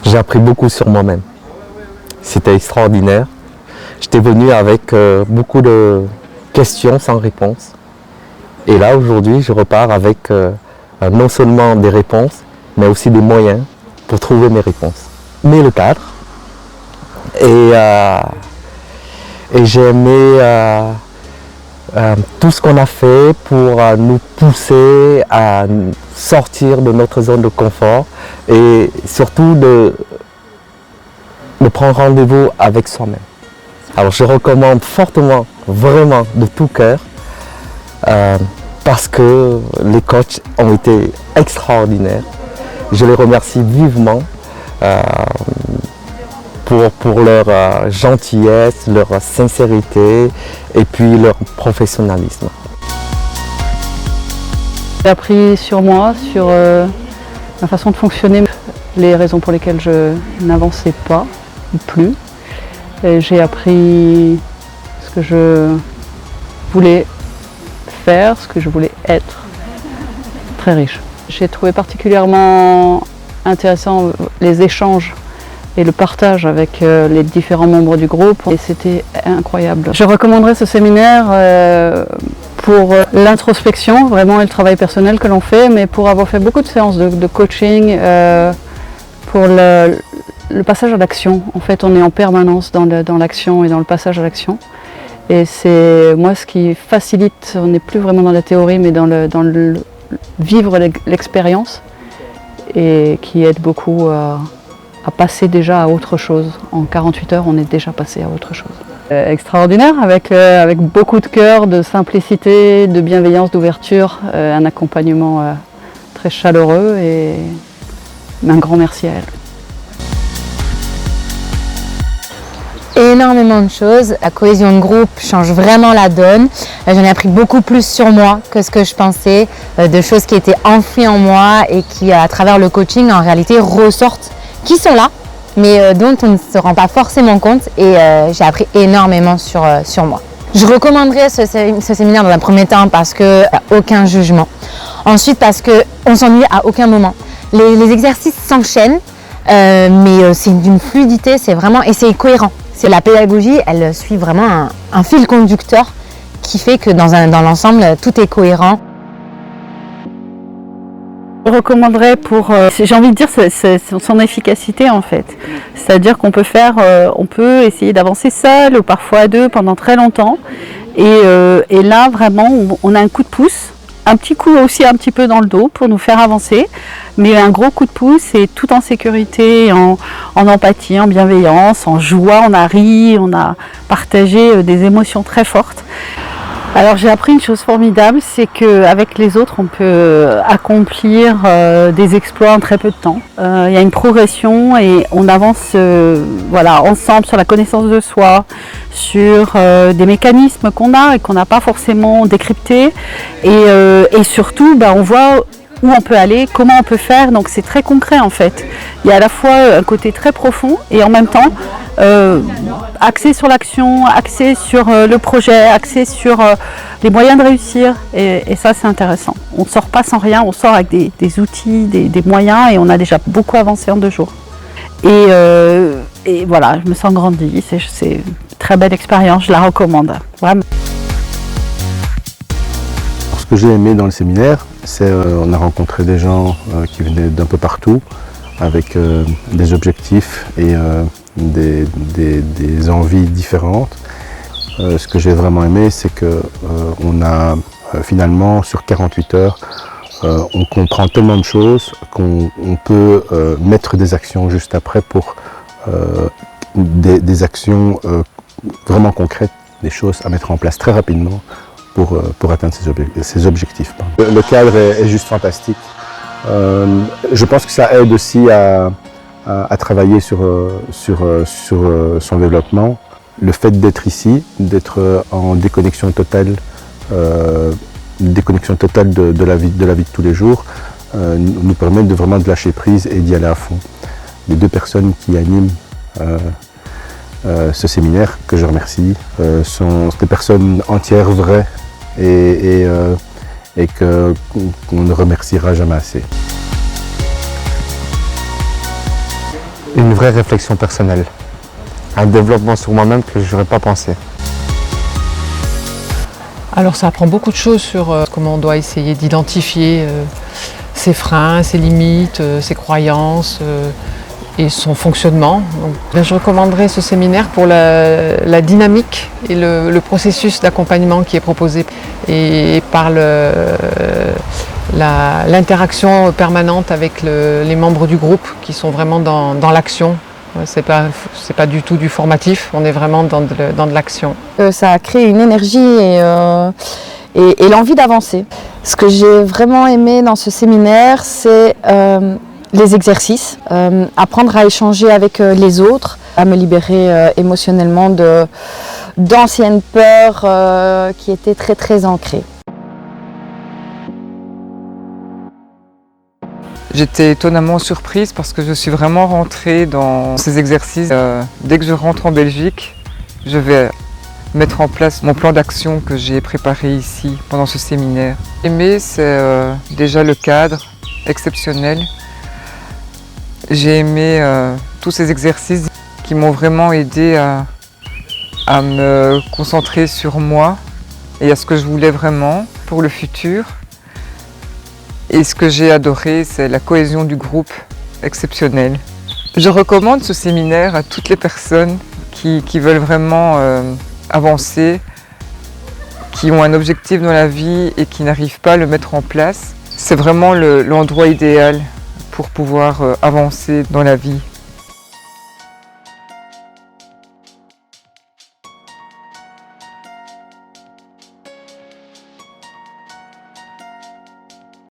J'ai appris beaucoup sur moi-même. C'était extraordinaire. J'étais venu avec beaucoup de questions sans réponse. Et là, aujourd'hui, je repars avec non seulement des réponses, mais aussi des moyens pour trouver mes réponses. Mais le cadre. Et j'ai aimé tout ce qu'on a fait pour nous pousser à sortir de notre zone de confort et surtout de prendre rendez-vous avec soi-même. Alors je recommande fortement, vraiment de tout cœur, parce que les coachs ont été extraordinaires. Je les remercie vivement pour leur gentillesse, leur sincérité et puis leur professionnalisme. J'ai appris sur moi, sur ma façon de fonctionner, les raisons pour lesquelles je n'avançais pas ou plus. J'ai appris ce que je voulais faire, ce que je voulais être. Très riche. J'ai trouvé particulièrement intéressant les échanges et le partage avec les différents membres du groupe, et c'était incroyable. Je recommanderais ce séminaire pour l'introspection, vraiment, et le travail personnel que l'on fait, mais pour avoir fait beaucoup de séances de coaching, pour le passage à l'action. En fait, on est en permanence dans l'action et dans le passage à l'action. Et c'est moi ce qui facilite, on n'est plus vraiment dans la théorie, mais dans le vivre l'expérience, et qui aide beaucoup à passer déjà à autre chose. En 48 heures, on est déjà passé à autre chose. Extraordinaire, avec beaucoup de cœur, de simplicité, de bienveillance, d'ouverture, un accompagnement très chaleureux, et un grand merci à elle. Énormément de choses. La cohésion de groupe change vraiment la donne. J'en ai appris beaucoup plus sur moi que ce que je pensais, de choses qui étaient enfouies en moi et qui, à travers le coaching, en réalité ressortent, qui sont là, mais dont on ne se rend pas forcément compte, et j'ai appris énormément sur moi. Je recommanderais ce séminaire dans un premier temps parce qu'il n'y a aucun jugement. Ensuite parce qu'on s'ennuie à aucun moment. Les exercices s'enchaînent, mais c'est d'une fluidité, et c'est cohérent. La pédagogie, elle suit vraiment un fil conducteur qui fait que dans l'ensemble, tout est cohérent. Je recommanderais j'ai envie de dire, son efficacité en fait. C'est-à-dire qu'on on peut essayer d'avancer seul ou parfois à deux pendant très longtemps. Et là, vraiment, on a un coup de pouce, un petit coup aussi un petit peu dans le dos pour nous faire avancer, mais un gros coup de pouce, et tout en sécurité, en empathie, en bienveillance, en joie. On a ri, on a partagé des émotions très fortes. Alors j'ai appris une chose formidable, c'est qu'avec les autres, on peut accomplir des exploits en très peu de temps. Il y a une progression et on avance ensemble sur la connaissance de soi, sur des mécanismes qu'on a et qu'on n'a pas forcément décryptés. Et surtout, on voit où on peut aller, comment on peut faire, donc c'est très concret en fait. Il y a à la fois un côté très profond et en même temps axé sur l'action, axé sur le projet, axé sur les moyens de réussir, et ça c'est intéressant. On ne sort pas sans rien, on sort avec des outils, des moyens, et on a déjà beaucoup avancé en 2 jours. Et voilà, je me sens grandie, c'est une très belle expérience, je la recommande, vraiment. Ce que j'ai aimé dans le séminaire, c'est on a rencontré des gens qui venaient d'un peu partout, avec des objectifs et des envies différentes. Ce que j'ai vraiment aimé, c'est qu'on a finalement, sur 48 heures, on comprend tellement de choses qu'on peut mettre des actions juste après pour des actions vraiment concrètes, des choses à mettre en place très rapidement pour atteindre ces objectifs. Le cadre est juste fantastique. Je pense que ça aide aussi à travailler sur son développement. Le fait d'être ici, d'être en déconnexion totale, de la vie de tous les jours, nous permet vraiment de lâcher prise et d'y aller à fond. Les 2 personnes qui animent ce séminaire, que je remercie, sont des personnes entières, vraies, et qu'on ne remerciera jamais assez. une vraie réflexion personnelle, un développement sur moi-même que je n'aurais pas pensé. Alors ça apprend beaucoup de choses sur comment on doit essayer d'identifier ses freins, ses limites, ses croyances et son fonctionnement. Donc, je recommanderais ce séminaire pour la dynamique et le processus d'accompagnement qui est proposé et par l'interaction permanente avec les membres du groupe qui sont vraiment dans l'action. C'est pas du tout du formatif, on est vraiment dans de l'action. Ça a créé une énergie et l'envie d'avancer. Ce que j'ai vraiment aimé dans ce séminaire, c'est les exercices, apprendre à échanger avec les autres, à me libérer émotionnellement d'anciennes peurs qui étaient très très ancrées. J'étais étonnamment surprise parce que je suis vraiment rentrée dans ces exercices. Dès que je rentre en Belgique, je vais mettre en place mon plan d'action que j'ai préparé ici pendant ce séminaire. Aimé, c'est déjà le cadre exceptionnel. J'ai aimé tous ces exercices qui m'ont vraiment aidé à me concentrer sur moi et à ce que je voulais vraiment pour le futur. Et ce que j'ai adoré, c'est la cohésion du groupe exceptionnelle. Je recommande ce séminaire à toutes les personnes qui veulent vraiment avancer, qui ont un objectif dans la vie et qui n'arrivent pas à le mettre en place. C'est vraiment l'endroit idéal pour pouvoir avancer dans la vie.